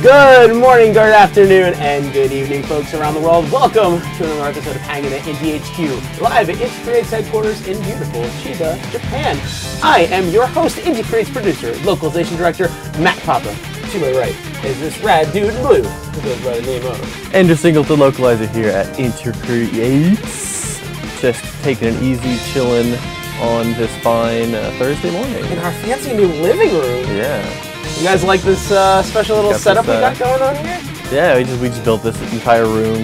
Good morning, good afternoon, and good evening, folks around the world. Welcome to another episode of Hangin at Inti HQ, live at Inti Creates headquarters in beautiful Chiba, Japan. I am your host, Inti Creates producer, localization director, Matt Papa. To my right is this rad dude, Blue, who goes by the name of Andrew Singleton, localizer here at Inti Creates. Just taking it easy, chilling on this fine Thursday morning. In our fancy new living room. Yeah. You guys like this special little setup we got going on here? Yeah, we just built this entire room.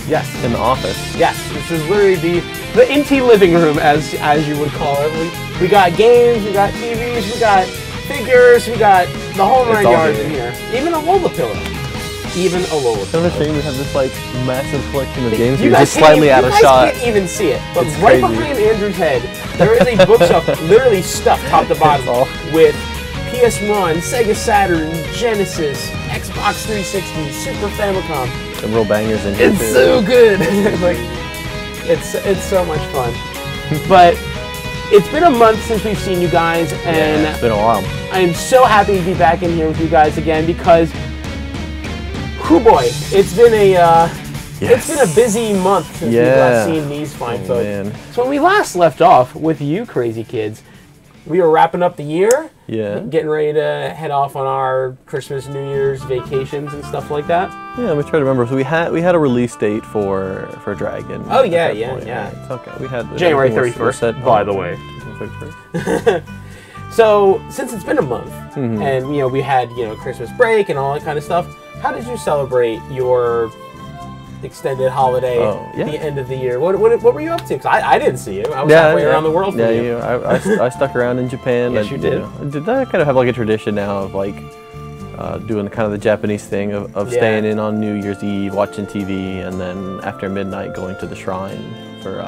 Yes, in the office. Yes, this is literally the Inti living room, as you would call it. We got games, we got TVs, we got figures, we got the whole nine yards in here. Even a Lola pillow. Even a Lola pillow. It's a shame we have this like massive collection of games. You We're just slightly out of shot. You guys can't even see it, but it's right crazy. behind Andrew's head, there is a bookshelf literally stuffed top to bottom with PS1, Sega Saturn, Genesis, Xbox 360, Super Famicom. Some real bangers in here It's too. so good. Like, it's so much fun. But it's been a month since we've seen you guys, and yeah, it's been a while. I am so happy to be back in here with you guys again because, whoo boy, it's been a busy month since we've last seen these fine folks. Man. So when we last left off with you crazy kids, we were wrapping up the year. Yeah. Getting ready to head off on our Christmas, New Year's vacations and stuff like that. Yeah, we try to remember. So we had a release date for Dragon. Oh yeah. It's okay. We had January 31st, by the way. So since it's been a month, and we had Christmas break and all that kind of stuff, how did you celebrate your extended holiday at the end of the year? What were you up to? Because I didn't see you. I was halfway around the world for you. I stuck around in Japan. Yes, you did. I kind of have like a tradition now of like doing kind of the Japanese thing of staying in on New Year's Eve, watching TV, and then after midnight going to the shrine for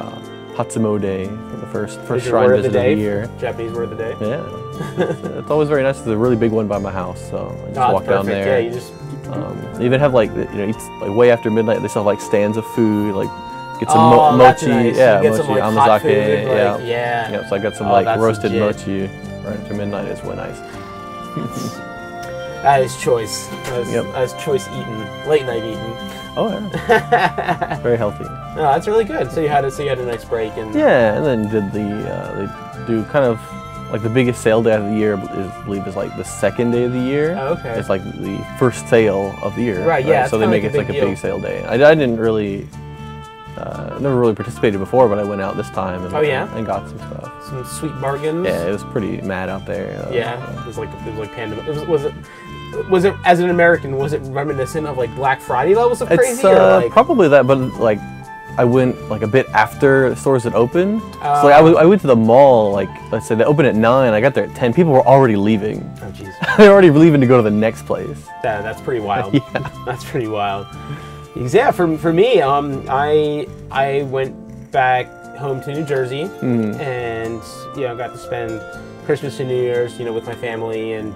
Hatsumode, for the first shrine visit of the year. Japanese word of the day. Yeah. It's always very nice. There's a really big one by my house, so I just walk down there. Yeah, you just. They even have like it's like way after midnight. They still have like stands of food, like get some mochi, nice. Mochi, some, like, amazake, food, yeah. So I got some like roasted mochi right after midnight. It's really nice. That is choice. That is choice eating, late night eating. Oh yeah, very healthy. No, that's really good. So you had a nice break and and then did they do kind of. Like the biggest sale day of the year I believe is like the second day of the year. Oh, okay. It's like the first sale of the year. Right. Yeah. So they make it like a big sale day. I didn't really, never really participated before, but I went out this time and and got some stuff. Some sweet bargains. Yeah, it was pretty mad out there. It was like pandemic. Was it as an American? Was it reminiscent of like Black Friday levels of crazy? It's or like... probably that, but like. I went like a bit after the stores had opened. So like, I went to the mall, like let's say they opened at 9, I got there at 10. People were already leaving. Oh jeez. They were already leaving to go to the next place. That's pretty wild. Yeah. That's pretty wild. Yeah, for me, I went back home to New Jersey and got to spend Christmas and New Year's, with my family and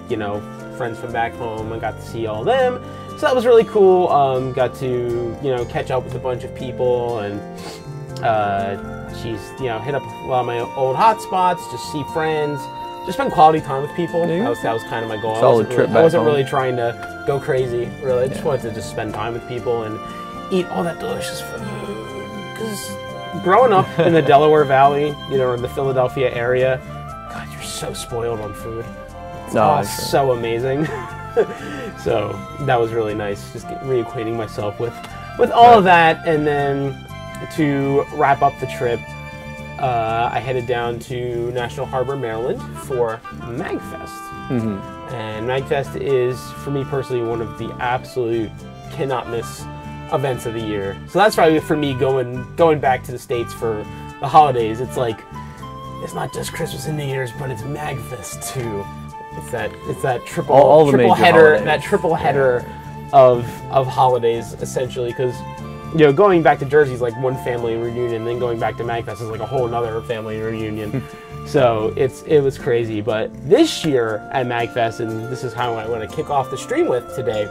friends from back home. I got to see all of them. So that was really cool. Got to catch up with a bunch of people and hit up a lot of my old hotspots, just see friends, just spend quality time with people. That was kind of my goal. I wasn't really trying to go crazy. Really, I just wanted to just spend time with people and eat all that delicious food. Because growing up in the Delaware Valley, in the Philadelphia area, God, you're so spoiled on food. It's so amazing. So that was really nice, just reacquainting myself with all of that. And then to wrap up the trip, I headed down to National Harbor, Maryland for MagFest. And MagFest is, for me personally, one of the absolute cannot miss events of the year. So that's why for me going back to the States for the holidays, it's like, it's not just Christmas and New Year's, but it's MagFest too. It's that triple header of holidays essentially, because going back to Jersey is like one family reunion, then going back to MagFest is like a whole another family reunion. So it was crazy. But this year at MagFest, and this is how I want to kick off the stream with today.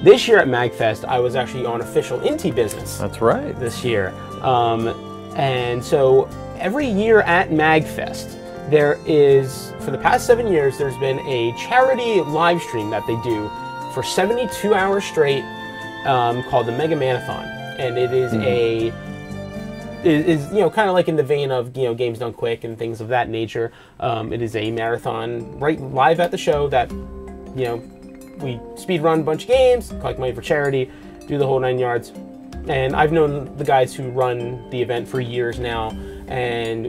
This year at MagFest, I was actually on official Inti business. That's right. This year, and so every year at MagFest, there is, for the past 7 years, there's been a charity live stream that they do for 72 hours straight called the Mega Manathon. And it is is kind of like in the vein of games done quick and things of that nature. It is a marathon right live at the show that we speed run a bunch of games, collect money for charity, do the whole 9 yards. And I've known the guys who run the event for years now, and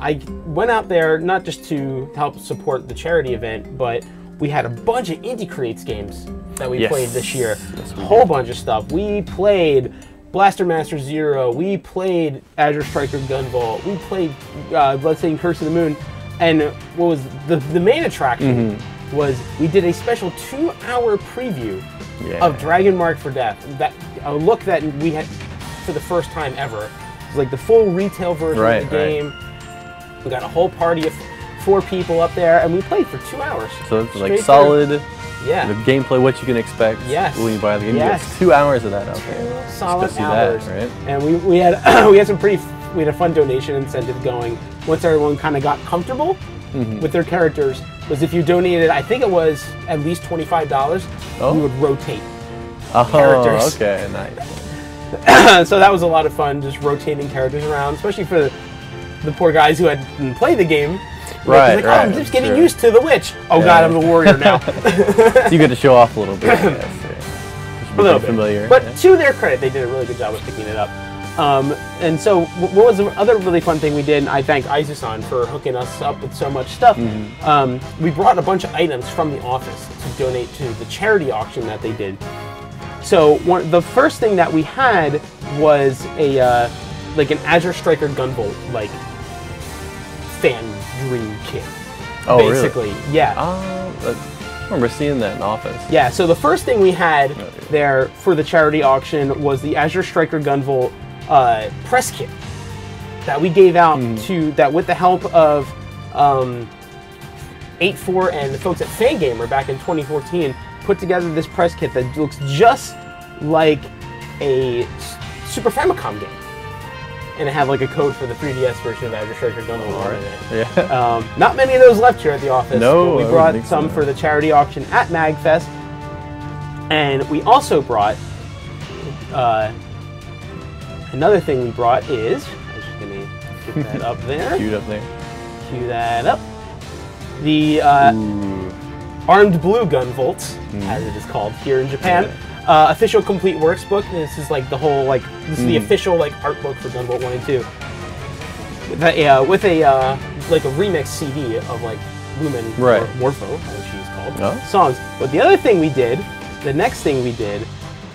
I went out there not just to help support the charity event, but we had a bunch of Inti Creates games that we played this year. Yes, a whole bunch of stuff. We played Blaster Master Zero, we played Azure Striker Gunvolt, we played Bloodstained Curse of the Moon, and what was the main attraction was we did a special 2-hour preview of Dragon Mark for Death. That a look that we had for the first time ever. It was like the full retail version of the game. We got a whole party of 4 people up there, and we played for 2 hours. So it's like solid. The gameplay, what you can expect when you buy the game. Yes. 2 hours of that out there. Solid hours, right? And we had we had a fun donation incentive going. Once everyone kind of got comfortable with their characters, was if you donated, I think it was at least $25, we would rotate characters. Okay, nice. So that was a lot of fun, just rotating characters around, especially for the poor guys who hadn't played the game. Right, I'm just getting used to the witch. Oh god, I'm the warrior now. So you get to show off a little bit, I guess. A little bit. Familiar. But to their credit, they did a really good job of picking it up. And so what was the other really fun thing we did, and I thank Izusan for hooking us up with so much stuff, we brought a bunch of items from the office to donate to the charity auction that they did. So the first thing that we had was a like an Azure Striker Gunvolt fan dream kit. Oh, basically, really? Yeah. I remember seeing that in office. Yeah, so the first thing we had there for the charity auction was the Azure Striker Gunvolt press kit that we gave out with the help of 8-4 and the folks at Fangamer back in 2014 put together this press kit that looks just like a Super Famicom game. And it had like a code for the 3DS version of Azure Striker Gunvolt in it. Yeah. Not many of those left here at the office. No, but we brought some for the charity auction at MagFest. And we also brought another thing we brought is, I'm just going to get that up there. Queued up there. Cue that up. The Armed Blue Gunvolt, as it is called here in Japan. Official complete works book. This is like the whole this is the official art book for Gunvolt 1 and 2. With a remix CD of Lumen or Morpho, as she's called, songs. But the other thing we did, the next thing we did,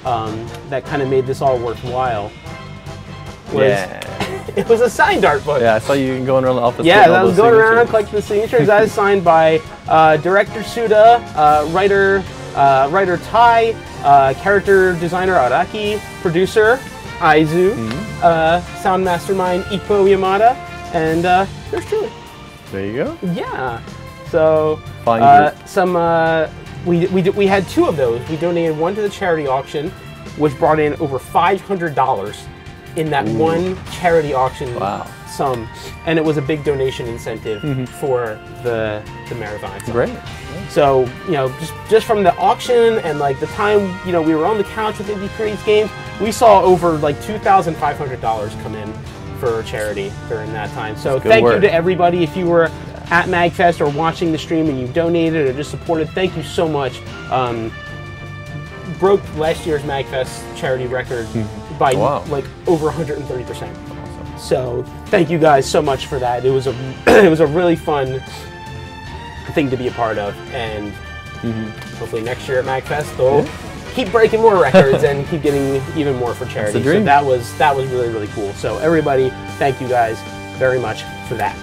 that kind of made this all worthwhile was it was a signed art book. Yeah, I saw you going around the office. Yeah, I was going around collecting the signatures. That is signed by director Suda, writer Tai, character designer Araki, producer Aizu, sound mastermind Ippo Yamada, and there's truly. There you go. Yeah. So we had 2 of those. We donated one to the charity auction, which brought in over $500 in that one charity auction sum, and it was a big donation incentive for the marathon itself. Great. So just from the auction and the time we were on the couch with Inti Creates games, we saw over $2,500 come in for charity during that time. So thank you to everybody. If you were at MagFest or watching the stream and you donated or just supported, thank you so much. Broke last year's MagFest charity record by over 130%. Awesome. So thank you guys so much for that. It was a really fun thing to be a part of, and hopefully next year at MagFest they'll keep breaking more records and keep getting even more for charity. So that was really, really cool. So everybody, thank you guys very much for that.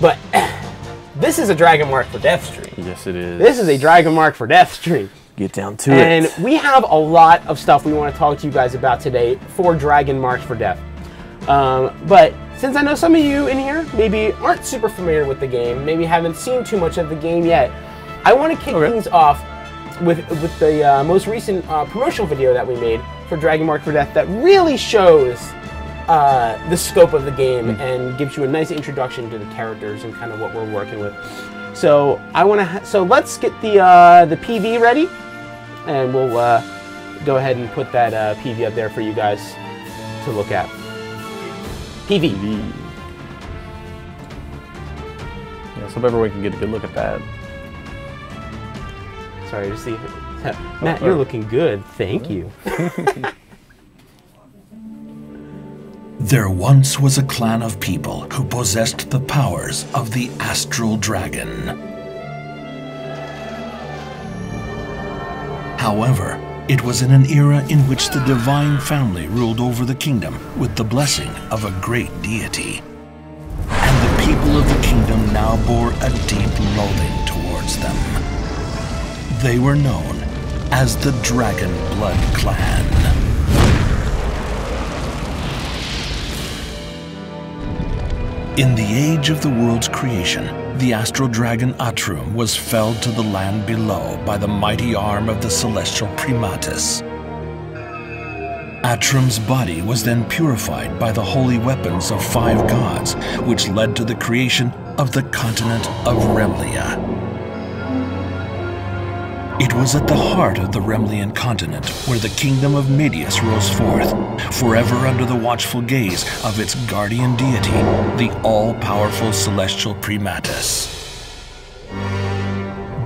But this is a Dragon Mark for Death stream. Yes, it is. This is a Dragon Mark for Death stream. Get down to it. And we have a lot of stuff we want to talk to you guys about today for Dragon Marks for Death. But since I know some of you in here maybe aren't super familiar with the game, maybe haven't seen too much of the game yet, I want to kick things off with the most recent promotional video that we made for Dragon Mark for Death that really shows the scope of the game and gives you a nice introduction to the characters and kind of what we're working with. So so let's get the PV ready, and we'll go ahead and put that PV up there for you guys to look at. PV. Yeah, so everyone can get a good look at that. Sorry to see. Matt, you're looking good. Thank you. There once was a clan of people who possessed the powers of the astral dragon. However, it was in an era in which the divine family ruled over the kingdom with the blessing of a great deity. And the people of the kingdom now bore a deep loathing towards them. They were known as the Dragon Blood Clan. In the age of the world's creation, the astral dragon Atrum was felled to the land below by the mighty arm of the celestial Primatus. Atrum's body was then purified by the holy weapons of 5 gods, which led to the creation of the continent of Remlia. It was at the heart of the Remlian continent where the kingdom of Medius rose forth, forever under the watchful gaze of its guardian deity, the all-powerful celestial Primatus.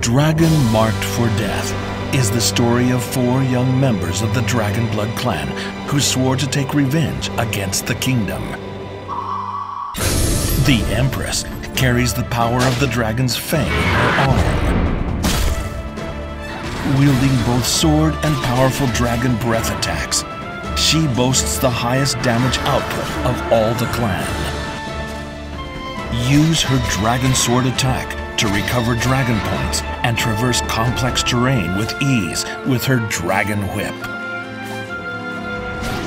Dragon Marked for Death is the story of 4 young members of the Dragon Blood clan who swore to take revenge against the kingdom. The Empress carries the power of the dragon's fang in her arm. Wielding both sword and powerful dragon breath attacks, she boasts the highest damage output of all the clan. Use her dragon sword attack to recover dragon points and traverse complex terrain with ease with her dragon whip.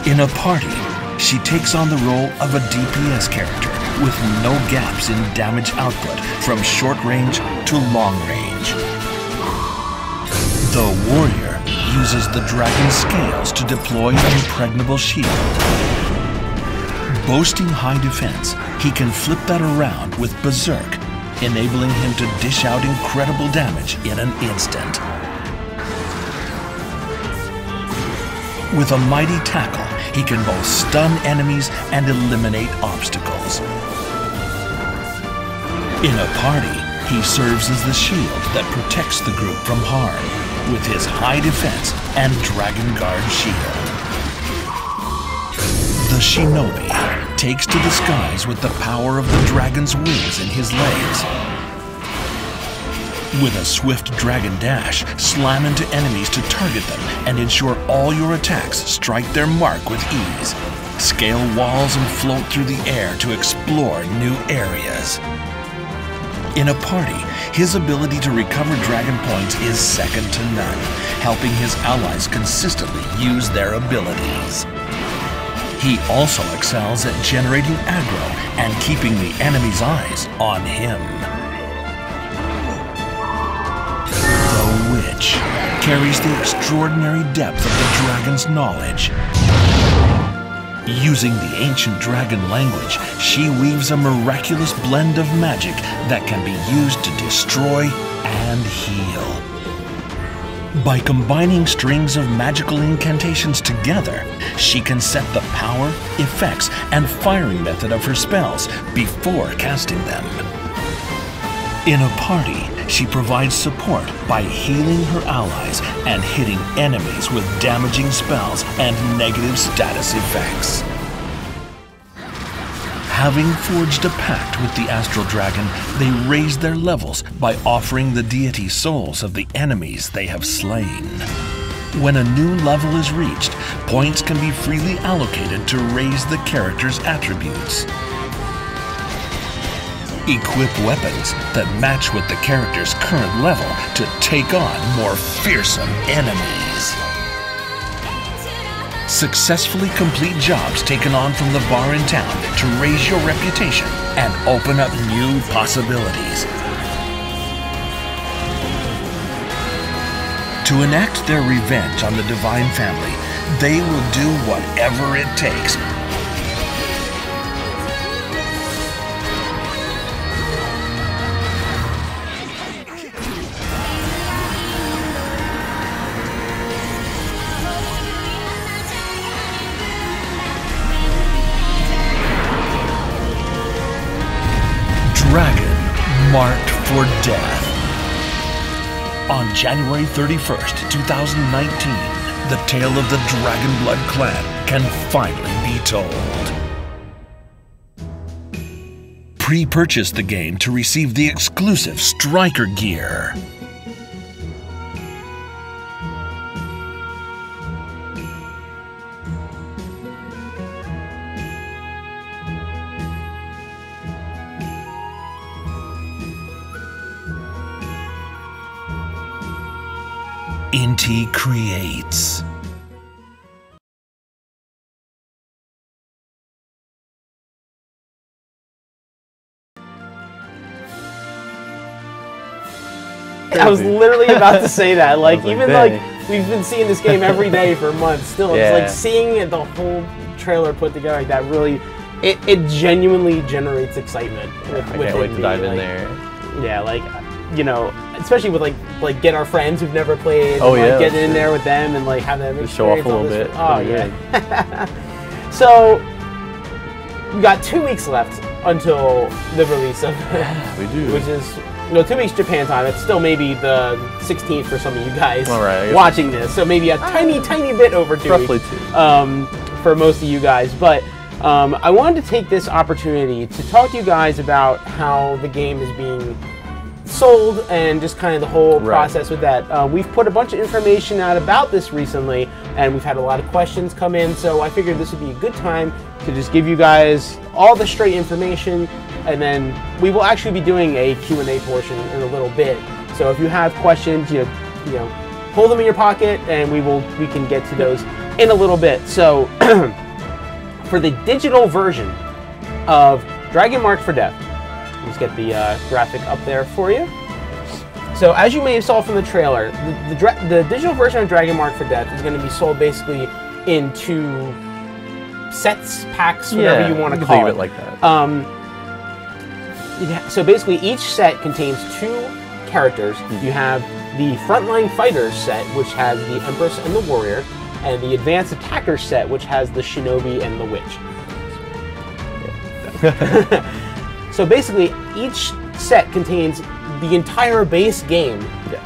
In a party, she takes on the role of a DPS character with no gaps in damage output from short range to long range. The warrior uses the dragon scales to deploy an impregnable shield. Boasting high defense, he can flip that around with Berserk, enabling him to dish out incredible damage in an instant. With a mighty tackle, he can both stun enemies and eliminate obstacles. In a party, he serves as the shield that protects the group from harm, with his high defense and Dragon Guard shield. The shinobi takes to the skies with the power of the dragon's wings in his legs. With a swift dragon dash, slam into enemies to target them and ensure all your attacks strike their mark with ease. Scale walls and float through the air to explore new areas. In a party, his ability to recover dragon points is second to none, helping his allies consistently use their abilities. He also excels at generating aggro and keeping the enemy's eyes on him. The witch carries the extraordinary depth of the dragon's knowledge. Using the ancient dragon language, she weaves a miraculous blend of magic that can be used to destroy and heal. By combining strings of magical incantations together, she can set the power, effects, and firing method of her spells before casting them. In a party, she provides support by healing her allies and hitting enemies with damaging spells and negative status effects. Having forged a pact with the Astral Dragon, they raise their levels by offering the deity souls of the enemies they have slain. When a new level is reached, points can be freely allocated to raise the character's attributes. Equip weapons that match with the character's current level to take on more fearsome enemies. Successfully complete jobs taken on from the bar in town to raise your reputation and open up new possibilities. To enact their revenge on the Divine Family, they will do whatever it takes. Marked for Death. On January 31st, 2019, the tale of the Dragonblood clan can finally be told. Pre-purchase the game to receive the exclusive Striker gear. Inti Creates. I was literally about to say that. Like, even like we've been seeing this game every day for months. Still, it's like seeing the whole trailer put together like that. Really, it genuinely generates excitement. I can't wait to dive in there. Yeah, like, you know, especially with like get our friends who've never played. Oh, and, yeah, like, get in there with them and like have them just show off a little bit. Oh yeah. So we got 2 weeks left until the release of we do, which is 2 weeks Japan time. It's still maybe the 16th for some of you guys watching this. So maybe a tiny bit over 2 roughly weeks. 2. For most of you guys, but I wanted to take this opportunity to talk to you guys about how the game is being sold and just kind of the whole process with that. We've put a bunch of information out about this recently, and we've had a lot of questions come in, so I figured this would be a good time to just give you guys all the straight information, and then we will actually be doing a Q&A portion in a little bit. So if you have questions, you know, hold them in your pocket, and we can get to those in a little bit. So for the digital version of Dragon Marked for Death, let's get the graphic up there for you. So as you may have saw from the trailer, the digital version of Dragon Marked for Death is going to be sold basically in 2 sets, packs, whatever you want to call it. Like that. So basically each set contains 2 characters. You have the Frontline Fighters set, which has the Empress and the Warrior, and the Advanced Attackers set, which has the Shinobi and the Witch. So basically, each set contains the entire base game,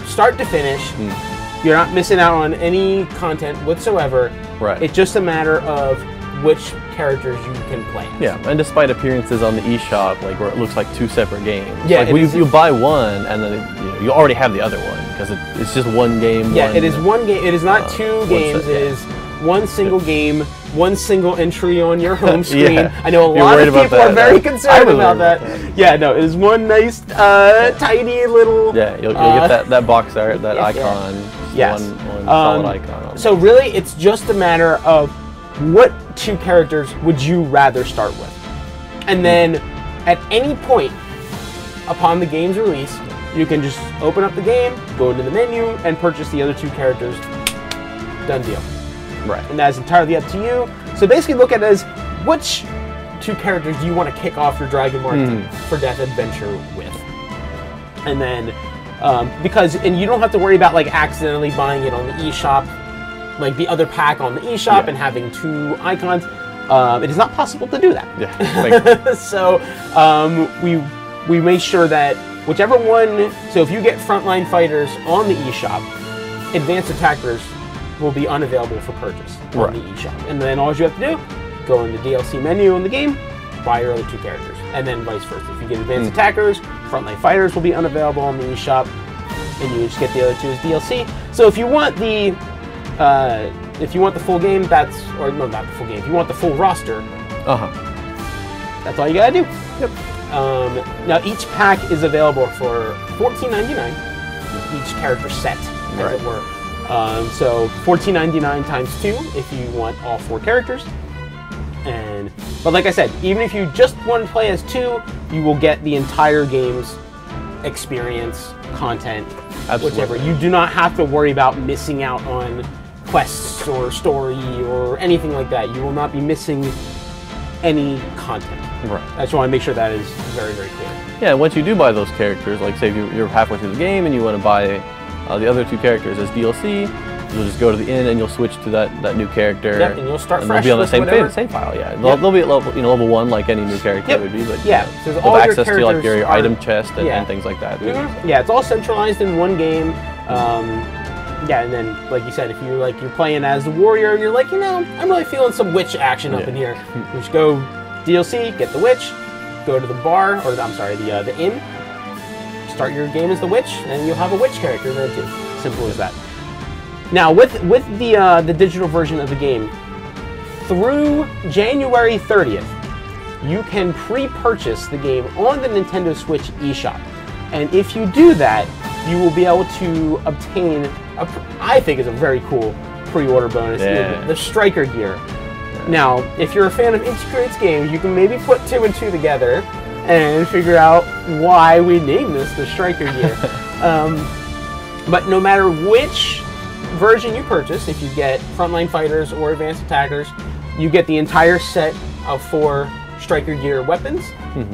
start to finish. You're not missing out on any content whatsoever. Right. It's just a matter of which characters you can play as. Yeah, and despite appearances on the eShop, like where it looks like 2 separate games. Yeah, like you buy one, and then you already have the other one because it's just one game. Yeah, it is one game. It is not 2 games. It is one single game, one single entry on your home screen. I know a lot of people are very concerned about that. Yeah, no, it is one nice, tiny little. Yeah, you'll get that box art, that icon. Yes. One solid icon. So really, it's just a matter of what 2 characters would you rather start with, and then at any point upon the game's release, you can just open up the game, go into the menu, and purchase the other 2 characters. Done deal. Right. And that's entirely up to you. So basically look at it as, which 2 characters do you want to kick off your Dragon Marked for Death adventure with? And then, and you don't have to worry about like accidentally buying it on the eShop, like the other pack on the eShop and having 2 icons. It is not possible to do that. Yeah. So we make sure that whichever one, so if you get Frontline Fighters on the eShop, Advanced Attackers will be unavailable for purchase on the eShop. And then all you have to do, go in the DLC menu in the game, buy your other 2 characters, and then vice versa. If you get Advanced Attackers, Frontline Fighters will be unavailable on the eShop, and you just get the other 2 as DLC. So if you want the full game, not the full game. If you want the full roster, that's all you gotta do. Yep. Now each pack is available for $14.99. Each character set, as it were. So $14.99 times 2 if you want all 4 characters. But like I said, even if you just want to play as 2, you will get the entire game's experience, content, whichever. You do not have to worry about missing out on quests or story or anything like that. You will not be missing any content. Right. I just want to make sure that is very, very clear. Yeah, once you do buy those characters, like say you're halfway through the game and you want to buy the other 2 characters as DLC, You'll just go to the inn and you'll switch to that new character. Yep, and you'll start fresh. They'll be on the same file. Yeah, they'll be at level 1 like any new character would be. But so they'll have access to like your item chest and things like that. Yeah, it's all centralized in one game. Yeah, and then like you said, if you're playing as the warrior, and you're like, I'm really feeling some witch action up in here. You just go DLC, get the witch, go to the bar, or I'm sorry, the inn. Start your game as the witch, and you'll have a witch character there too. Simple as that. Now, with the digital version of the game, through January 30th, you can pre-purchase the game on the Nintendo Switch eShop, and if you do that, you will be able to obtain I think is a very cool pre-order bonus, the Striker gear. Now, if you're a fan of Inti Creates games, you can maybe put 2 and 2 together and figure out why we named this the Striker gear. But no matter which version you purchase, if you get Frontline Fighters or Advanced Attackers, you get the entire set of 4 Striker gear weapons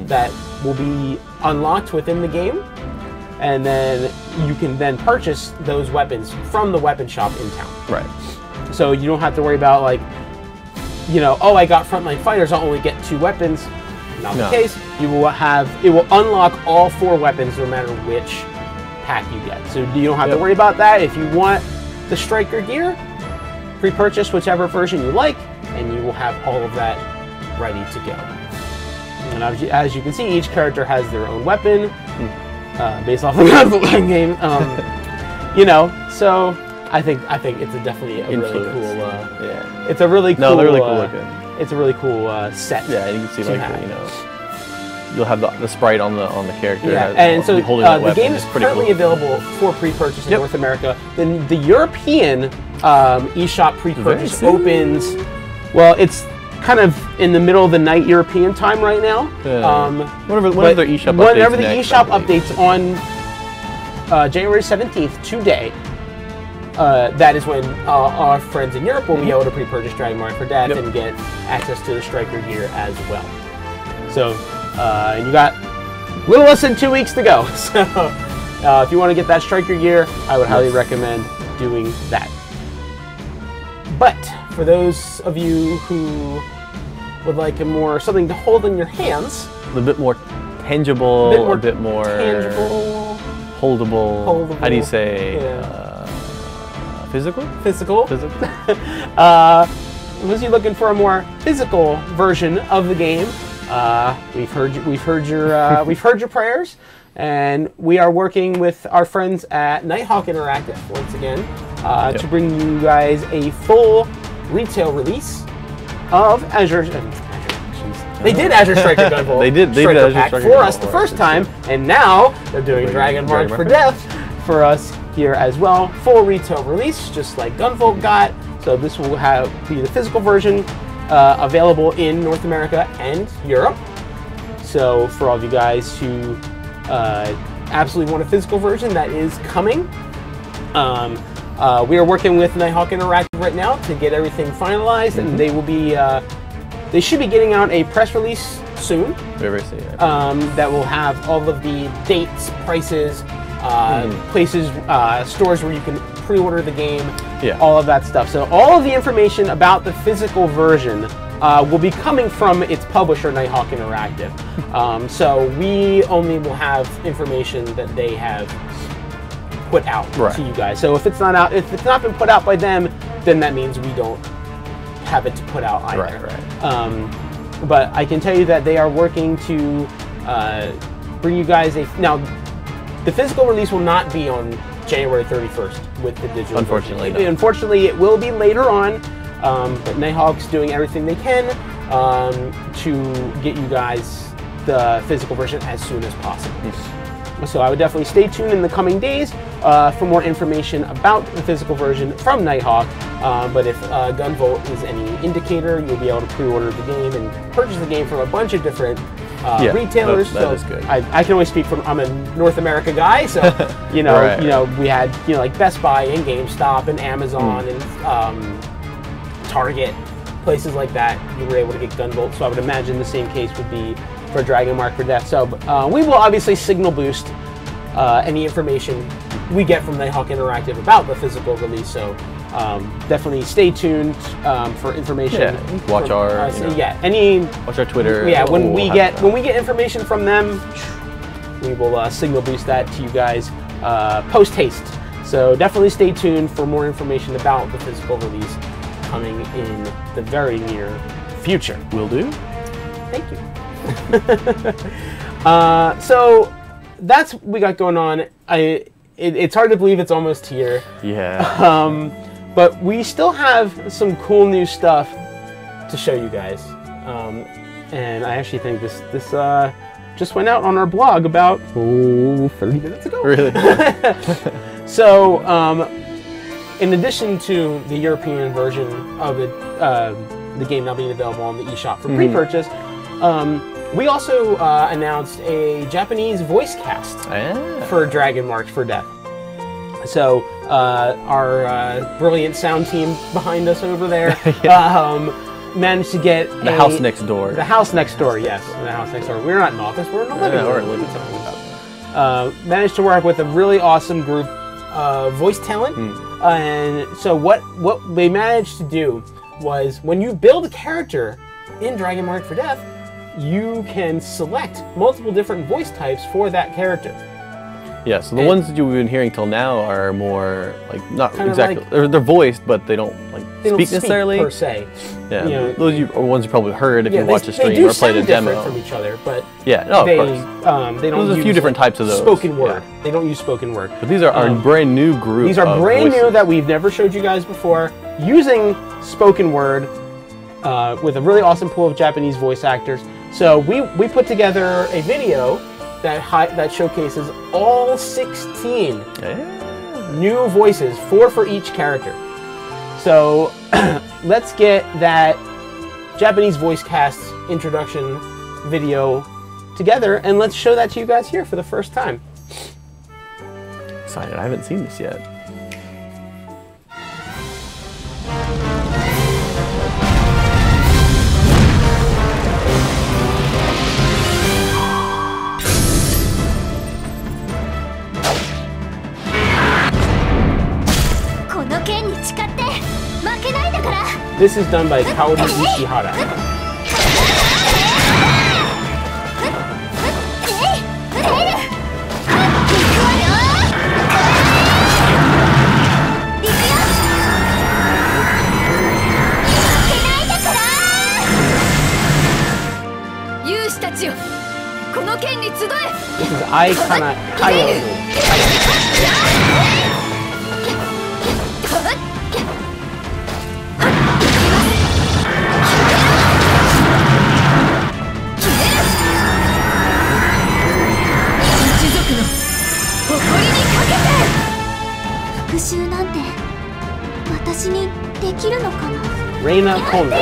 that will be unlocked within the game. And then you can then purchase those weapons from the weapon shop in town. Right. So you don't have to worry about like, oh, I got Frontline Fighters, I'll only get 2 weapons. Not the case. You will it will unlock all 4 weapons no matter which pack you get. So you don't have to worry about that. If you want the Striker gear, pre-purchase whichever version you like, and you will have all of that ready to go. And as you can see, each character has their own weapon. Based off of the game, so I think it's definitely a really cool. It's a really cool. They're really cool looking. It's a really cool set. Yeah, and you can see you'll have the sprite on the character. Yeah, and so the game is currently available for pre-purchase in North America. Then the European eShop pre-purchase opens. Well, it's kind of in the middle of the night European time right now. Whenever the eShop updates on January 17th today, that is when our friends in Europe will be able to pre-purchase Dragon Mark for Death and get access to the Striker gear as well. So, and you got a little less than 2 weeks to go. So, if you want to get that Striker gear, I would highly recommend doing that. But for those of you who would like something to hold in your hands, a bit more tangible, a bit more holdable. How do you say? Physical. Was you looking for a more physical version of the game? We've heard your prayers, and we are working with our friends at Nighthawk Interactive once again to bring you guys a full retail release of Azure. They did Azure Striker Gunvolt. They did Striker Pack for us the first time, and now they're doing Dragon Mark for Death for us here as well. Full retail release, just like Gunvolt got. So this will be the physical version available in North America and Europe. So for all of you guys who absolutely want a physical version, that is coming. We are working with Nighthawk Interactive right now to get everything finalized, and they will be they should be getting out a press release soon. That will have all of the dates, prices, places, stores where you can pre-order the game, all of that stuff. So all of the information about the physical version will be coming from its publisher, Nighthawk Interactive. So we only will have information that they have put out to you guys. So if it's not been put out by them, then that means we don't have it to put out either. But I can tell you that they are working to bring you guys now. The physical release will not be on January 31st with the digital. Unfortunately, it will be later on. But Nighthawk's doing everything they can to get you guys the physical version as soon as possible. So I would definitely stay tuned in the coming days for more information about the physical version from Nighthawk. But if Gunvolt is any indicator, you'll be able to pre-order the game and purchase the game from a bunch of different retailers. That is good. I can only speak from, I'm a North America guy, so we had like Best Buy and GameStop and Amazon and Target, places like that. You were able to get Gunvolt, so I would imagine the same case would be for Dragon Mark for Death. So we will obviously signal boost any information we get from Nighthawk Interactive about the physical release. So definitely stay tuned for information. Yeah, watch our watch our Twitter. Yeah, when we get information from them, we will signal boost that to you guys post haste. So definitely stay tuned for more information about the physical release coming in the very near future. Will do. Thank you. So that's what we got going on. It's hard to believe it's almost here. Yeah. But we still have some cool new stuff to show you guys. And I actually think this just went out on our blog about 30 minutes ago. Really? So, in addition to the European version of it, the game now being available on the eShop for pre-purchase, we also announced a Japanese voice cast for Dragon Marked for Death. So, our brilliant sound team behind us over there managed to get the house next door. The house next door, yes. The house next door. We're not in an office, we're in a living room. Managed to work with a really awesome group of voice talent. And so what they managed to do was, when you build a character in Dragon Marked for Death, you can select multiple different voice types for that character. Yeah, so the ones that you've been hearing till now are more like not exactly they're voiced, but they don't speak necessarily per se. Yeah, you know, those are ones you probably heard if you watched a stream or played a demo. From each other, but they don't. There's a few different types of those. Spoken word. Yeah. They don't use spoken word. But these are our brand new group. These are brand new that we've never showed you guys before, using spoken word with a really awesome pool of Japanese voice actors. So we put together a video that showcases all 16 new voices, 4 for each character. So let's get that Japanese voice cast introduction video together, and let's show that to you guys here for the first time. Excited, I haven't seen this yet. This is done by Kaori Ishihara. This is Aikana Kaioru. Reina Kondo.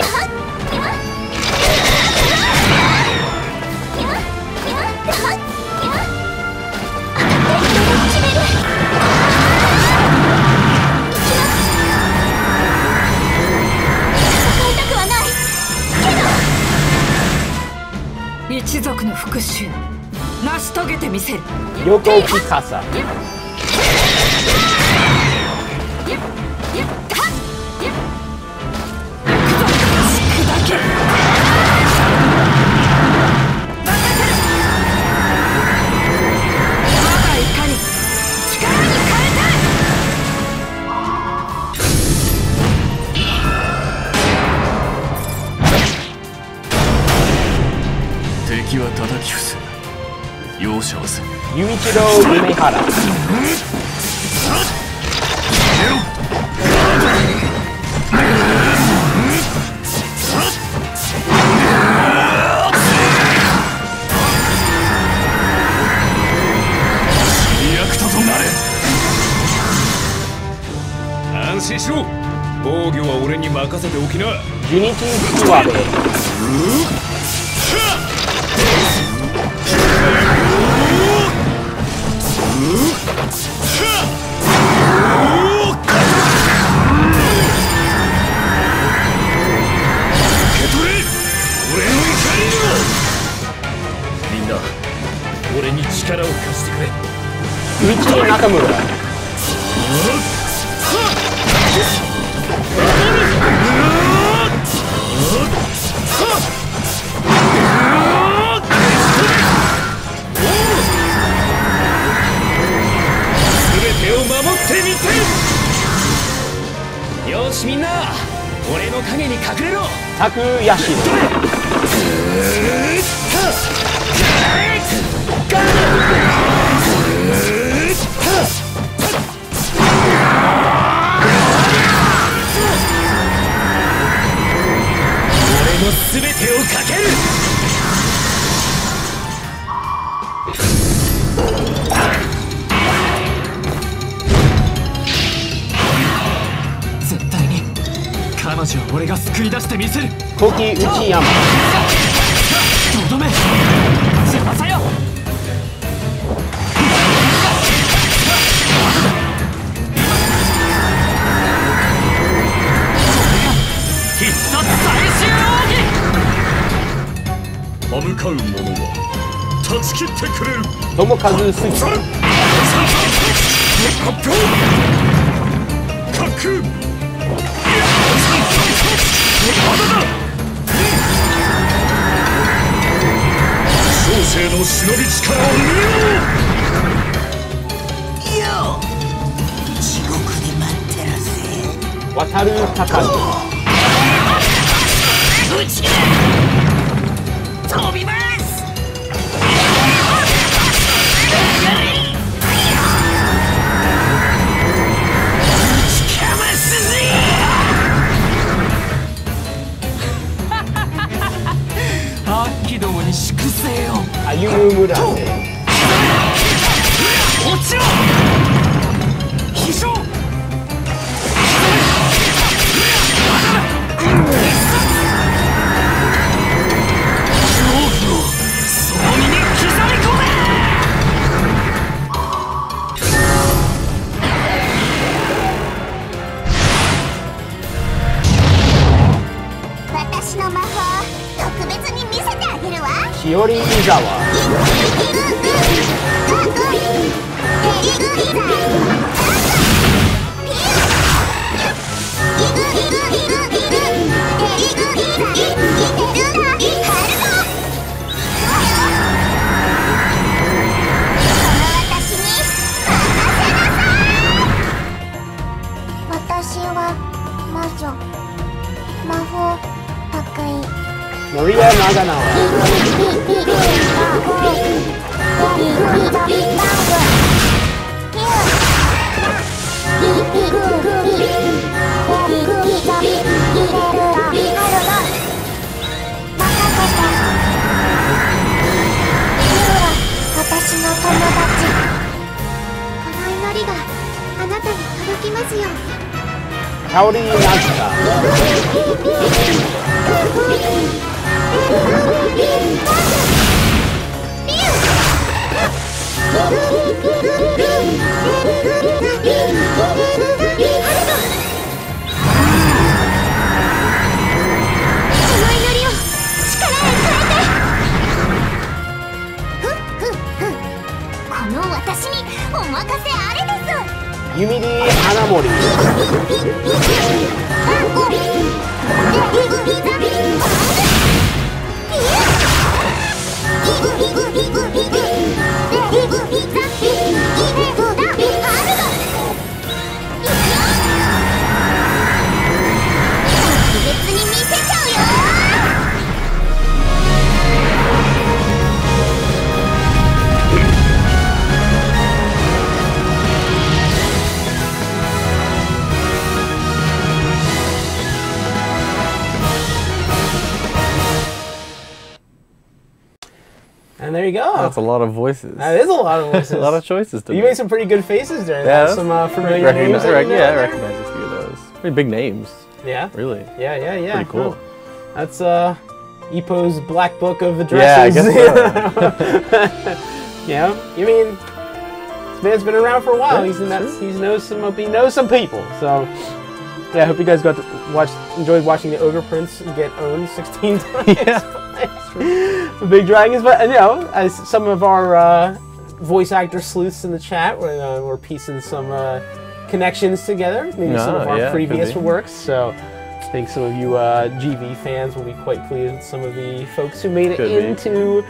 Yoko Kikasa. Yuichiro Yumehara. Junichi Kuwabe. Yuichi Nakamura. Taku Yashiro. Koki Uchiyama. Tomokazu Suki. Wataru Takagi. Ayumu Murase. Shiori Izawa. Maria Naganawa. Kaori Natsuka. Yumiri Hanamori. And there you go. That's a lot of voices. That is a lot of voices. A lot of choices to You make. made some pretty good faces during that. Some familiar names. Yeah, I recognize a few of those. Pretty big names. Yeah. Really. Yeah. Pretty cool. Well, that's Ippo's Black Book of Addresses. Yeah, I guess so. Yeah. You mean, this man's been around for a while. He knows some people. So yeah, I hope you guys got to enjoyed watching the Ogre Prince get owned 16 times. Yeah. The big dragons, but you know, as some of our voice actor sleuths in the chat, we're piecing some connections together. Maybe some of our previous works. So I think some of you GV fans will be quite pleased with some of the folks who made it into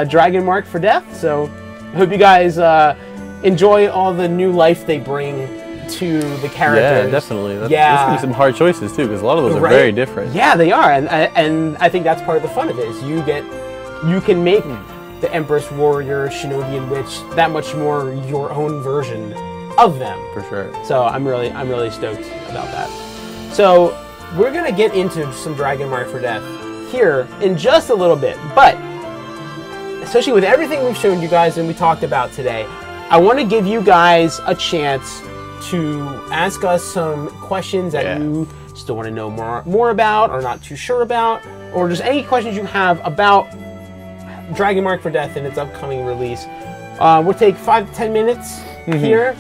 Dragon Mark for Death. So I hope you guys enjoy all the new life they bring to the characters. Yeah, definitely. There's going to be some hard choices too, because a lot of those are very different. Yeah, they are, and I think that's part of the fun of it. Is you can make the Empress, Warrior, Shinobi, and Witch that much more your own version of them. For sure. So I'm really stoked about that. So we're gonna get into some Dragon Mark for Death here in just a little bit, but especially with everything we've shown you guys and we talked about today, I want to give you guys a chance to ask us some questions that you still want to know more about, or not too sure about, or just any questions you have about Dragon Mark for Death and its upcoming release. We'll take 5 to 10 minutes here.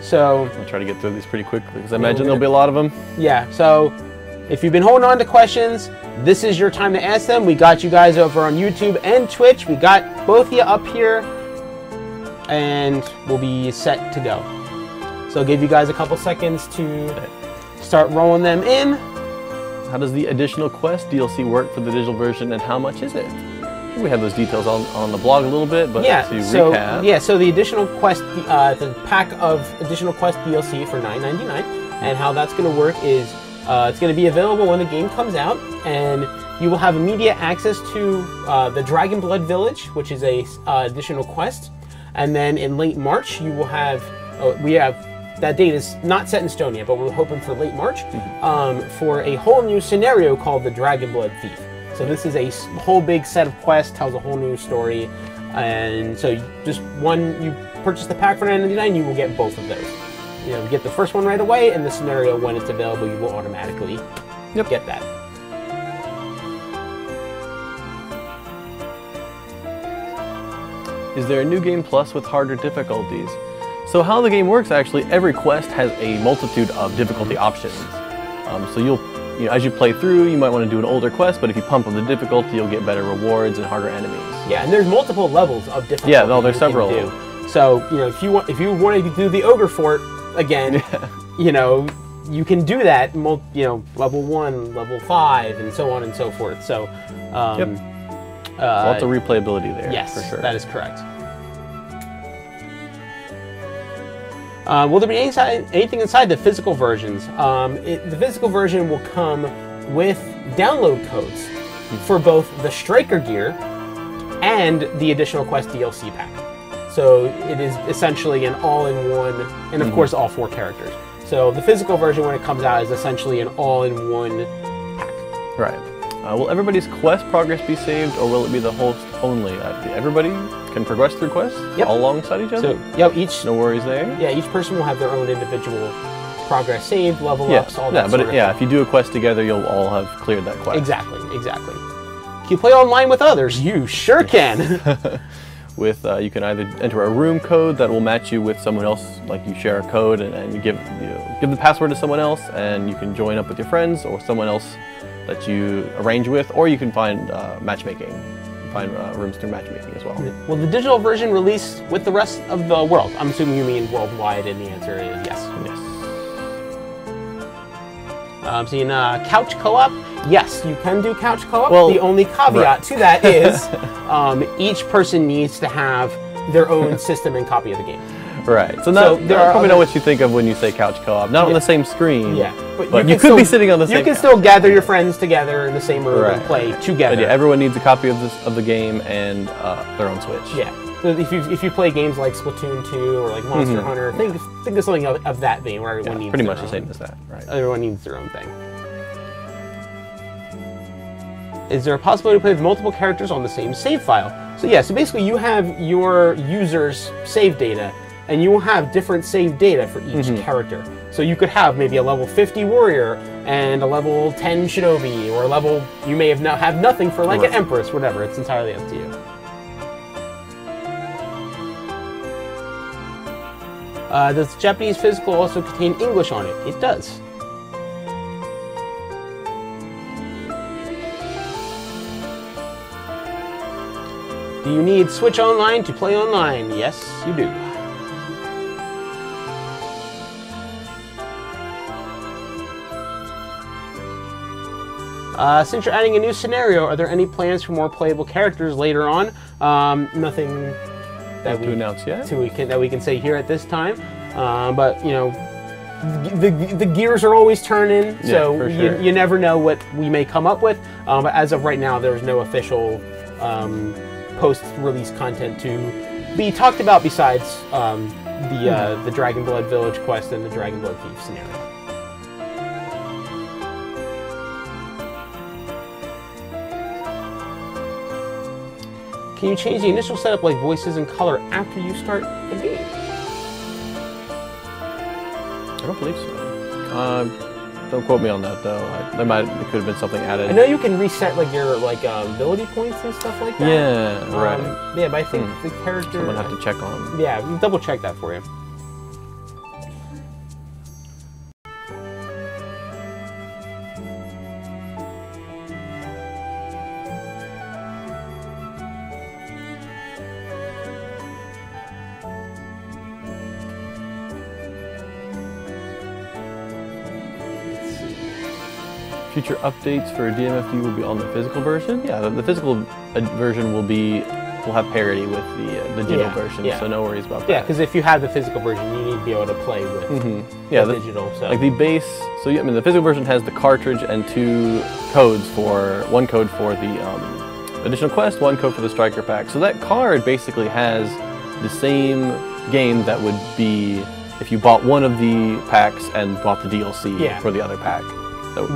So I'll try to get through these pretty quickly, because I imagine there'll be a lot of them. Yeah, so if you've been holding on to questions, this is your time to ask them. We got you guys over on YouTube and Twitch. We got both of you up here, and we'll be set to go. So I'll give you guys a couple seconds to start rolling them in. How does the additional quest DLC work for the digital version, and how much is it? We have those details on the blog a little bit, but to recap. Yeah, so the additional quest, the pack of additional quest DLC for $9.99, and how that's going to work is it's going to be available when the game comes out, and you will have immediate access to the Dragon Blood Village, which is a additional quest, and then in late March you will have that date is not set in stone yet, but we're hoping for late March for a whole new scenario called the Dragon Blood Thief. So this is a whole big set of quests, tells a whole new story, and so you purchase the pack for $9.99, you will get both of those. You get the first one right away, and the scenario, when it's available, you will automatically get that. Is there a new game plus with harder difficulties? So how the game works, actually, every quest has a multitude of difficulty options. So as you play through, you might want to do an older quest, but if you pump up the difficulty, you'll get better rewards and harder enemies. Yeah, and there's multiple levels of difficulty. Yeah, no, there's several. So if you want to do the Ogre Fort again, you can do that. Level 1, level 5, and so on and so forth. So lots of replayability there. Yes, for sure. That is correct. Will there be anything inside the physical versions? The physical version will come with download codes for both the Striker gear and the additional quest DLC pack. So it is essentially an all-in-one, and of course all 4 characters. So the physical version, when it comes out, is essentially an all-in-one pack. Right. Will everybody's quest progress be saved, or will it be the host only? Everybody can progress through quests all alongside each other? So, no worries there? Yeah, each person will have their own individual progress saved, level ups, all that sort of thing. If you do a quest together, you'll all have cleared that quest. Exactly. Can you play online with others? You sure can. You can either enter a room code that will match you with someone else, like you share a code and you give the password to someone else, and you can join up with your friends or someone else that you arrange with, or you can find matchmaking. Find rooms through matchmaking as well. Will the digital version release with the rest of the world? I'm assuming you mean worldwide, and the answer is yes. Yes. So couch co-op? Yes, you can do couch co-op. Well, the only caveat to that is each person needs to have their own system and copy of the game. Right. So I probably know what you think of when you say couch co-op. Not on the same screen. Yeah. But you could be sitting on the same. You can still gather your friends together in the same room and play together. But yeah, everyone needs a copy of the game and their own Switch. Yeah. So if you play games like Splatoon 2 or like Monster Hunter, think of something of that vein where everyone needs pretty much the same as that. Right. Everyone needs their own thing. Is there a possibility to play with multiple characters on the same save file? So yeah. So basically, you have your user's save data, and you will have different save data for each character. So you could have maybe a level 50 warrior and a level 10 shinobi, or a level you may have nothing for like an empress, whatever. It's entirely up to you. Does Japanese physical also contain English on it? It does. Do you need Switch Online to play online? Yes, you do. Since you're adding a new scenario, are there any plans for more playable characters later on? Nothing that to announce yet. That we can say here at this time. But the gears are always turning, so for sure. you never know what we may come up with. But as of right now, there's no official post-release content to be talked about besides the Dragonblood Village quest and the Dragonblood Thief scenario. Can you change the initial setup like voices and color after you start the game? I don't believe so. Don't quote me on that though. It could have been something added. I know you can reset like your ability points and stuff like that. Yeah, right. Yeah, but I think the character. Someone have to check on. Yeah, double check that for you. Future updates for DMFD will be on the physical version. Yeah, the physical version will have parity with the digital version, so no worries about that. Yeah, because if you have the physical version, you need to be able to play with the digital. So. Like the base, so yeah, I mean the physical version has the cartridge and two codes one code for the additional quest, one code for the striker pack. So that card basically has the same game that would be if you bought one of the packs and bought the DLC for the other pack. So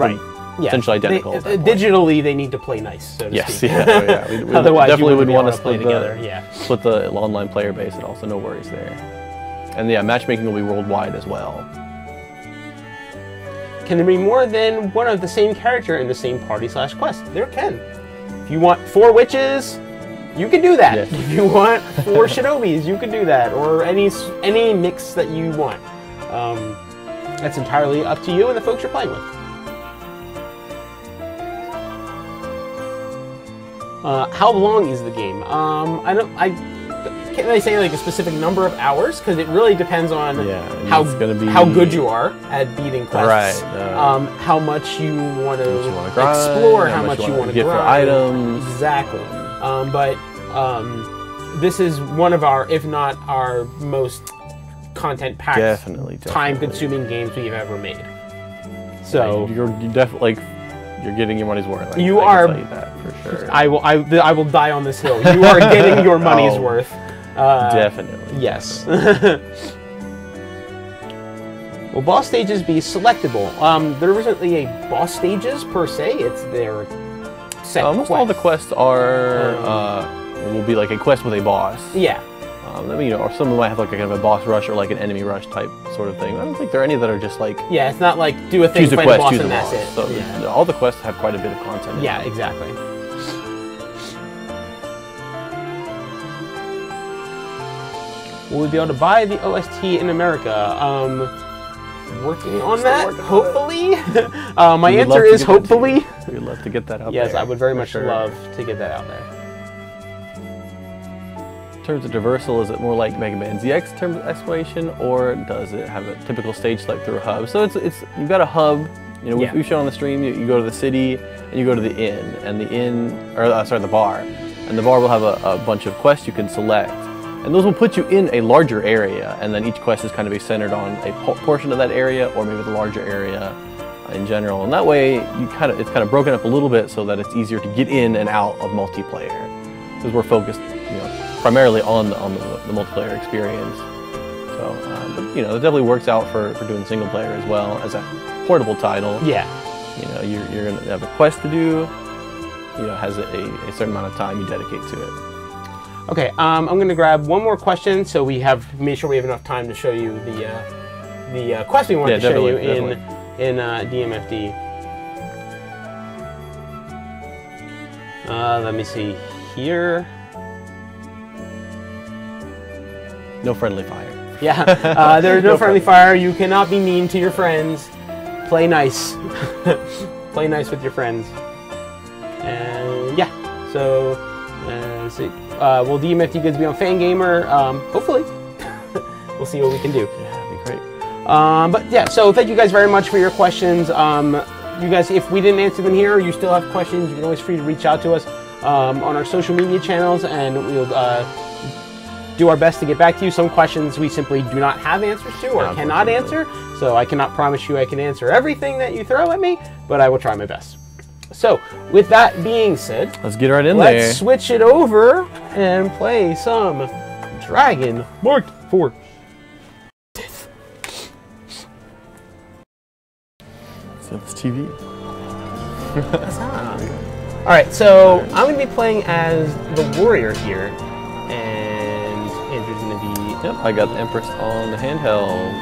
essentially identical. Digitally, they need to play nice, so to speak. We Otherwise, definitely would want to play together. Split the online player base, and also no worries there. And yeah, matchmaking will be worldwide as well. Can there be more than one of the same character in the same party/quest? There can. If you want 4 witches, you can do that. Yes. If you want 4 shinobis, you can do that, or any mix that you want. That's entirely up to you and the folks you're playing with. How long is the game? I can't really say like a specific number of hours because it really depends on how good you are at beating quests. Right. How much you want to explore, how much you want to get for items. Exactly. But this is one of our, if not our most content-packed, time-consuming games we've ever made. So you're definitely you're getting your money's worth. You are. I can tell you that for sure. I will die on this hill. You are getting your money's worth. Definitely. Yes. Will boss stages be selectable? There isn't really a boss stages per se. It's their set almost all the quests are will be like a quest with a boss. Yeah. Or some might have like a kind of a boss rush or like an enemy rush type sort of thing. I don't think there are any that are just like it's not like do a thing, choose a find quest, a boss, choose and a boss. that's it. So all the quests have quite a bit of content. Yeah, exactly. Will we be able to buy the OST in America? Working on that, hopefully. My answer is hopefully. We'd love to get that out there. Yes, I would very much love to get that out there. In terms of traversal, is it more like Mega Man ZX in terms of exploration, or does it have a typical stage select through a hub? So it's you've got a hub. We've shown on the stream. You go to the city and you go to the inn, and the bar, and the bar will have a bunch of quests you can select, and those will put you in a larger area, and then each quest is kind of centered on a portion of that area, or maybe the larger area in general. And that way, it's kind of broken up a little bit so that it's easier to get in and out of multiplayer, because we're focused, primarily on the multiplayer experience. So, it definitely works out for doing single player as well as a portable title. Yeah. You're gonna have a quest to do. Has a certain amount of time you dedicate to it. Okay, I'm gonna grab one more question so we have made sure we have enough time to show you the quest we wanted to show you in DMFD. Let me see here. No friendly fire. Yeah, there's no friendly fire. You cannot be mean to your friends. Play nice. Play nice with your friends. And so let's see. Will DMFD goods be on Fangamer? Hopefully. We'll see what we can do. Yeah, that'd be great. So thank you guys very much for your questions. You guys, if we didn't answer them here, or you still have questions, you can always free to reach out to us on our social media channels, and we'll do our best to get back to you. Some questions we simply do not have answers to or cannot answer, so I cannot promise you I can answer everything that you throw at me, but I will try my best. So, with that being said, let's get right in there. Let's switch it over and play some Dragon Mark 4. So this TV. Alright, so I'm going to be playing as the warrior here, and Andrew's going to be... Yep, I got the Empress on the handheld.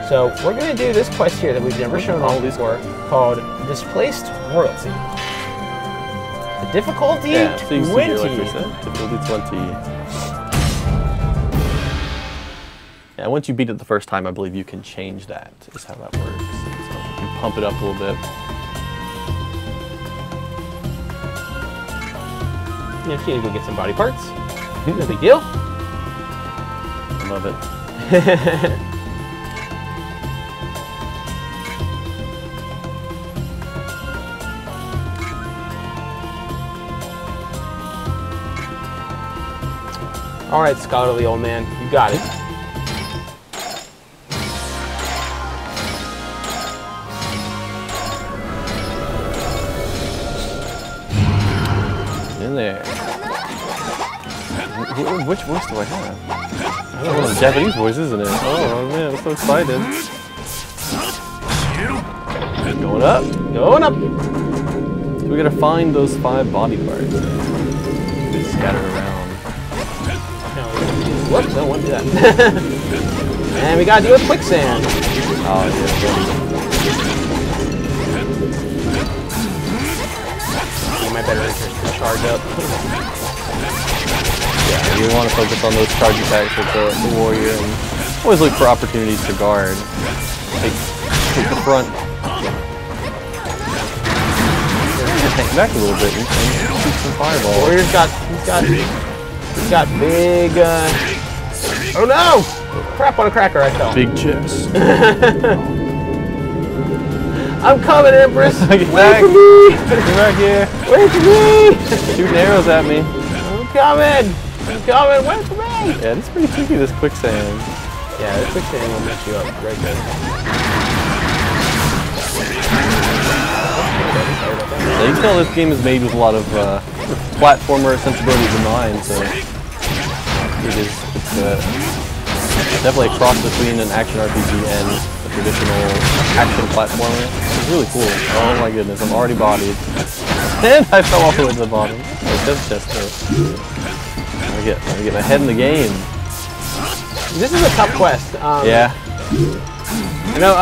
So we're going to do this quest here that we've never shown off before, called Displaced Royalty. The difficulty, 20. Like we said. Difficulty 20. Yeah, once you beat it the first time, I believe you can change that, is how that works. So you can pump it up a little bit. You know, you need to go get some body parts. No big deal. I love it. All right, scholarly old man, you got it. In there. Which voice do I have? I don't know, the Japanese voice, isn't it? Oh man, I'm so excited. Going up. Going up. So we gotta find those 5 body parts. They scattered around. Whoops, I don't want to do that. And we gotta deal with quicksand. Oh yeah. My better interest to charge up. Yeah, you want to focus on those charge attacks with the warrior, and always look for opportunities to guard. Take the front. Tank back a little bit and shoot some fireballs. Warrior's got big. Oh no! Crap on a cracker! I fell. Big chips. I'm coming, Empress! Get Wait back. for me! Get back here! Wait for me! Shooting arrows at me. I'm coming! I'm coming! Wait for me! Yeah, this is pretty tricky, this quicksand. Yeah, this quicksand will mess you up right there. Yeah, you can tell this game is made with a lot of platformer sensibilities in mind, so it's definitely a cross between an action RPG and a traditional action platformer. It's really cool. Oh my goodness, I'm already bodied. And I fell all the way to the bottom. My chest hurt. I'm gonna get my head in the game. This is a tough quest. Yeah. You know,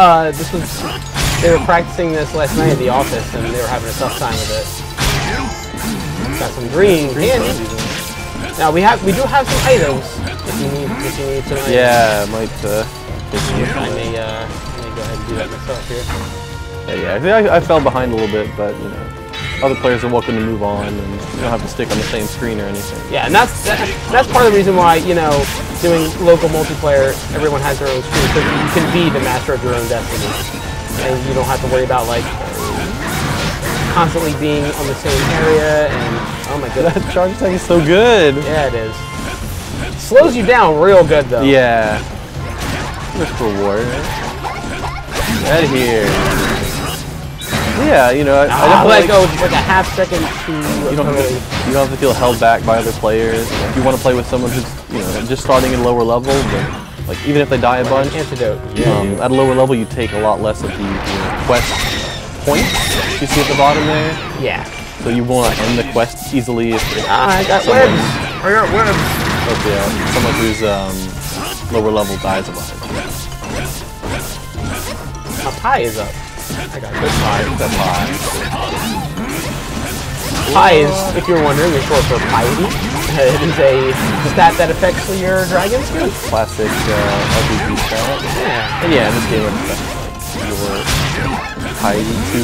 they were practicing this last night at the office, and they were having a tough time with it. Got some green candy. Now we do have some items if you need some items. Yeah, I might I may go ahead and do that myself here. Yeah, I fell behind a little bit, but you know, other players are welcome to move on, and you don't have to stick on the same screen or anything. Yeah, and that's part of the reason why, you know, doing local multiplayer, everyone has their own screen, because you can be the master of your own destiny, and you don't have to worry about like constantly being on the same area. And oh my goodness, that charge attack is so good. Yeah, it is. It slows you down real good though. Yeah. Just reward. Right here. Yeah, you know, I let go with like a half second to you don't have to feel held back by other players. If you want to play with someone who's, you know, just starting at a lower level, but like even if they die a bunch, antidote. At a lower level you take a lot less of the quest points you see at the bottom there. Yeah. So you want to end the quest easily if I got webs. I got webs. But yeah, someone who's lower level dies a bunch. My pie is up. I got good pie. That pie. Pi is, if you're wondering, is short for piety. It is a stat that affects your dragon skill. Classic RPG stat. Yeah. And yeah, in this game it's your piety to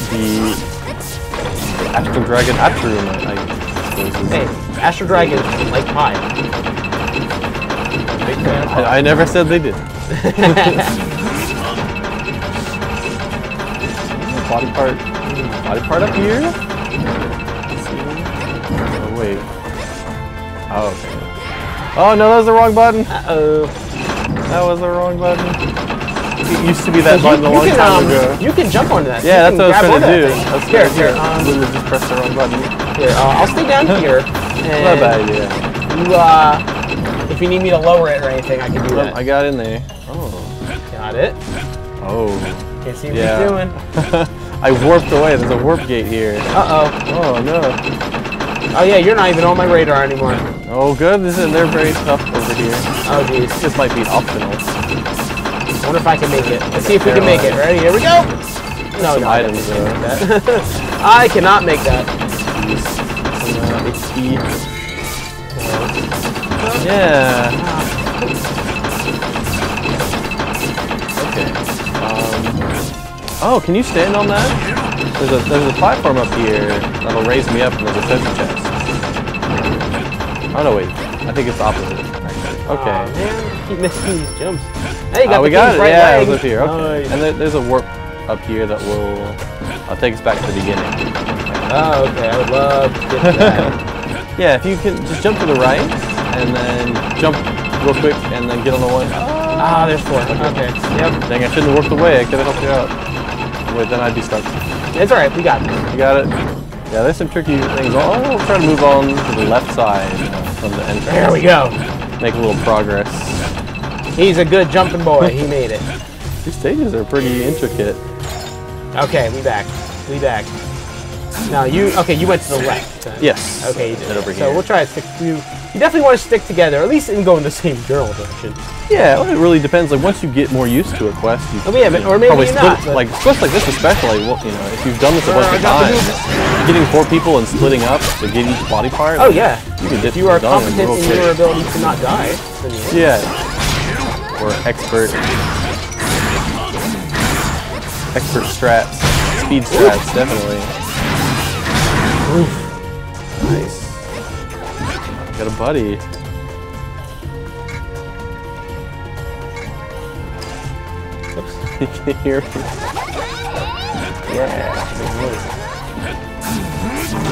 the Astral Dragon Atrum, I suppose. Hey, Astral Dragon like pie. Big fan of pie. I never said they did. Body part up here. Let's see. Oh wait. Oh, okay. Oh no, that was the wrong button. Uh-oh. That was the wrong button. It used to be that button a long time ago. You can jump onto that. Yeah, that's what I was trying to do. Here. Literally just press the wrong button. Here, I'll stay down here. Not a bad idea. You, if you need me to lower it or anything, I can do that. I got in there. Oh. Got it. Oh. Can't see what you're doing. I warped away. There's a warp gate here. Uh-oh. Oh, no. Oh, yeah, you're not even on my radar anymore. Oh, good. They're very tough over here. Oh, geez. This might be optional. I wonder if I can make it. Let's see if we can make it. Ready? Here we go. No, no, items, I cannot make that. HP. Yeah. Okay. Oh, can you stand on that? There's a platform up here that'll raise me up, and there's a treasure chest. Oh no, wait. I think it's the opposite. Okay. Man, keep missing these jumps. Hey, you got we got it. Right Yeah, leg. it was up here. Okay. Nice. And there's a warp up here that will take us back to the beginning. Oh, okay. I would love to get to that. Yeah, if you can just jump to the right, and then jump real quick, and then get on the one. Ah, there's 4. Okay. Yep. Dang, I shouldn't have worked away. I could have helped you out. Wait, then I'd be stuck. It's alright. We got it. You got it? Yeah, there's some tricky things. Oh, we'll try to move on to the left side from the entrance. There we go. Make a little progress. He's a good jumping boy. He made it. These stages are pretty intricate. Okay, we back. We back. Now you went to the left. Then. Yes. Okay, you did. Over So here. we'll try to stick to. You definitely want to stick together, at least and go in the same general direction. Yeah, well, it really depends. Like once you get more used to a quest, you or maybe probably you're split. not. But Like quests like this, especially. Well, you know, if you've done this a bunch of times, getting 4 people and splitting up to get each body part. Oh yeah. You can if you are competent in your ability to not die, then yeah. Or expert strats, speed strats, definitely. Oof. Nice. Got a buddy. Oops. You can hear me. Yeah.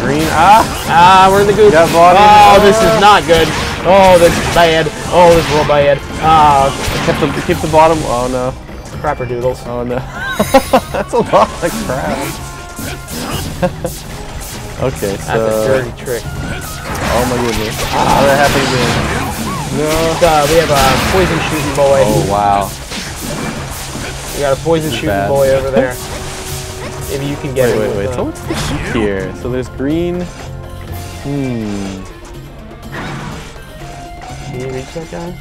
Green. Ah, we're in the goop. Got body. Oh, this is not good. Oh, this is bad. Oh, this is real bad. Keep the bottom. Oh no. Crapper doodles. Oh no. That's a lot of crap. Okay, so. That's a dirty trick. Oh my goodness. How that happened again? No. We have a poison shooting boy. Oh wow. We got a poison shooting boy over there. Maybe you can get it. Wait. So what's this here? So there's green. Can you reach that guy?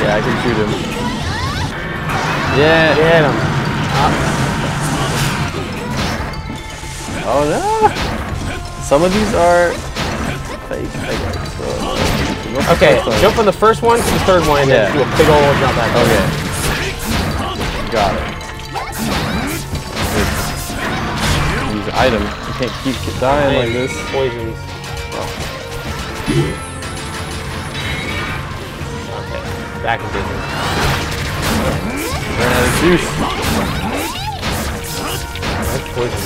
Yeah, I can shoot him. Yeah. Get him. Oh no. Some of these are fake. Okay, jump from the first one to the third one and then do a big old jump back. Okay. Got it. Use an item. You can't keep dying like this. Poisons. Okay, back in business. Ran out of juice. That's poison.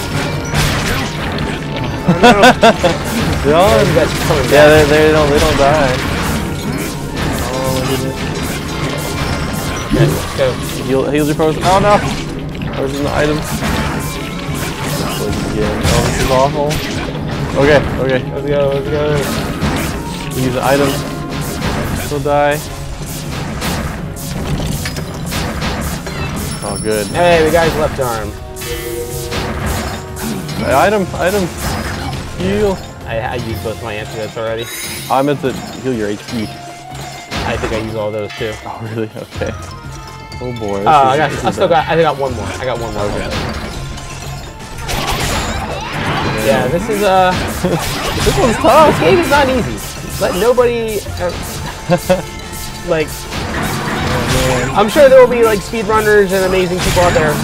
Yeah, they don't die. Oh my goodness. Okay, let's go. Heals your potion. Oh no! Poison the items. Poison again. Oh, this is awful. Okay. Let's go. Use the item. Still die. Oh, good. Hey, the guy's left arm. Item. Heal. I used both my antidotes already. I meant to heal your HP. I think I used all those too. Oh, really? Okay. Oh boy. I got one more. I got one more. Okay. Yeah, this is this one's tough. This game is not easy. Let nobody like. I'm sure there will be like speedrunners and amazing people out there.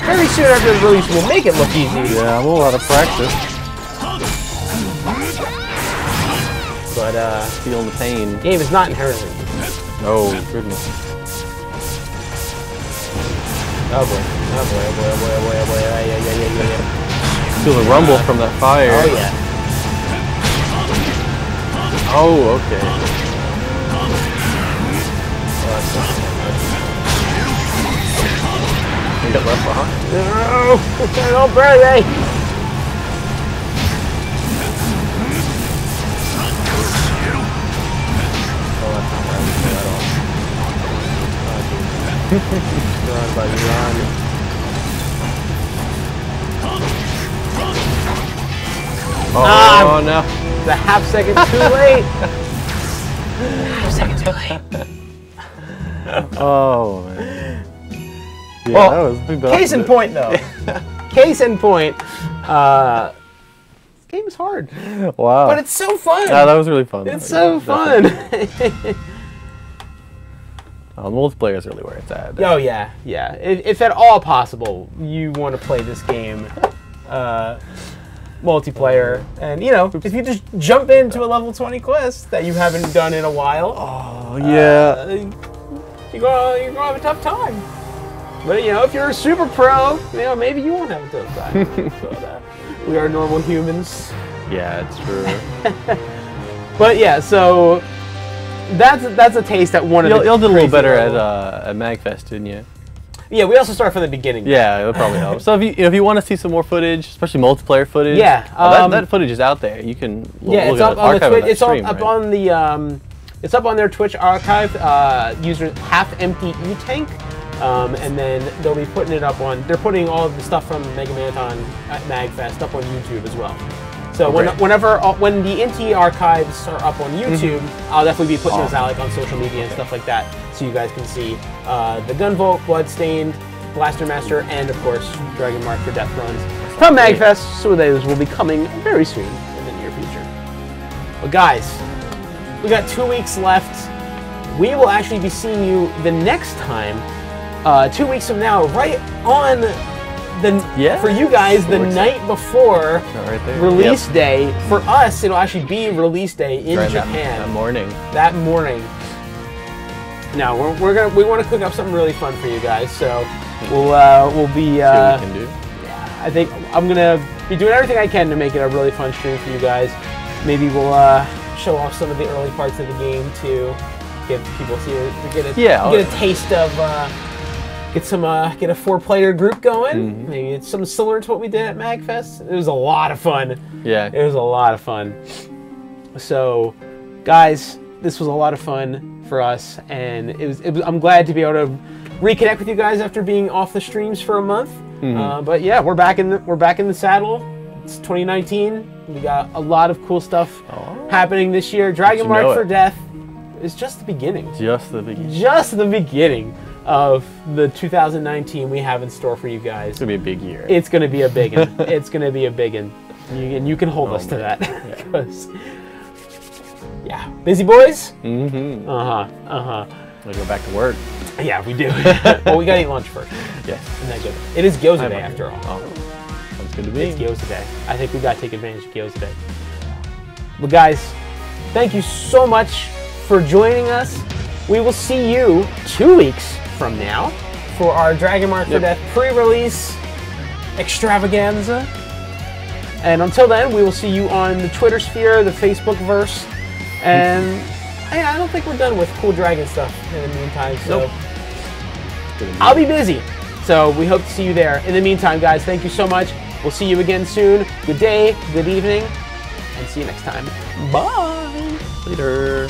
Very soon after the release, we'll make it look easy. Yeah, I'm a lot of practice. But feeling the pain. Game is not inherently. Oh goodness. Oh boy. Yeah. Feel the rumble from that fire. Oh yeah. Oh, okay. You got left behind. No! Don't burn me! Oh, that's not right at all. Run, buddy, run. Oh, no. It's a half second too late. Half second too late. Oh, man. Yeah, well, that was big. Case in point, though. Case in point. This game is hard. Wow. But it's so fun. Yeah, that was really fun. It's so fun. The multiplayer is really where it's at. Oh, yeah. Yeah. If at all possible, you want to play this game multiplayer. And, you know, if you just jump into a level 20 quest that you haven't done in a while. Oh, yeah. You're going to have a tough time. But, you know, if you're a super pro, you know, maybe you won't have a tough time. But, we are normal humans. Yeah, it's true. But, yeah, so that's a taste at one of the You'll do a little better levels. at MagFest, didn't you? Yeah, we also start from the beginning. Yeah, it'll probably help. So if you want to see some more footage, especially multiplayer footage, yeah, that footage is out there. You can it's up on the Twitch. It's up on the it's up on their Twitch archive. User Half Empty E-Tank, and then they'll be putting it up on. They're putting all of the stuff from Mega Marathon at MagFest up on YouTube as well. So when the Inti archives are up on YouTube, I'll definitely be putting those out like on social media and stuff like that, so you guys can see the Gunvolt, Bloodstained, Blaster Master, and of course Dragon Mark for Death runs from MagFest. So those will be coming very soon in the near future. But guys, we got 2 weeks left. We will actually be seeing you the next time, 2 weeks from now, right on. For you guys, the night before release day. For us, it'll actually be release day in Japan. That morning. That morning. Now we want to cook up something really fun for you guys. So we'll be. See what we can do. Yeah, I think I'm gonna be doing everything I can to make it a really fun stream for you guys. Maybe we'll show off some of the early parts of the game to get people get a taste of. Get a 4-player group going. Maybe it's something similar to what we did at MagFest. It was a lot of fun. Yeah. It was a lot of fun. So, guys, this was a lot of fun for us, and I'm glad to be able to reconnect with you guys after being off the streams for a month. But yeah, we're back in the saddle. It's 2019. We got a lot of cool stuff happening this year. Dragon Mark for Death is just the beginning. Just the beginning. Just the beginning of the 2019 we have in store for you guys. It's gonna be a big year. It's gonna be a big one. It's gonna be a big one. And you can hold us to that. Yeah. Busy boys? Mm-hmm. We go back to work. Yeah, we do. Well, we gotta eat lunch first. Yes. Isn't that good? It is Gyoza Day after all. Oh, sounds good to me. It's Gyoza Day. I think we gotta take advantage of Gyoza Day. But guys, thank you so much for joining us. We will see you 2 weeks from now for our Dragon Mark for Death pre-release extravaganza. And until then, we will see you on the Twitter sphere, the Facebook verse, and I don't think we're done with cool dragon stuff in the meantime. So I'll be busy. So we hope to see you there. In the meantime, guys, thank you so much. We'll see you again soon. Good day, good evening, and see you next time. Bye. Later.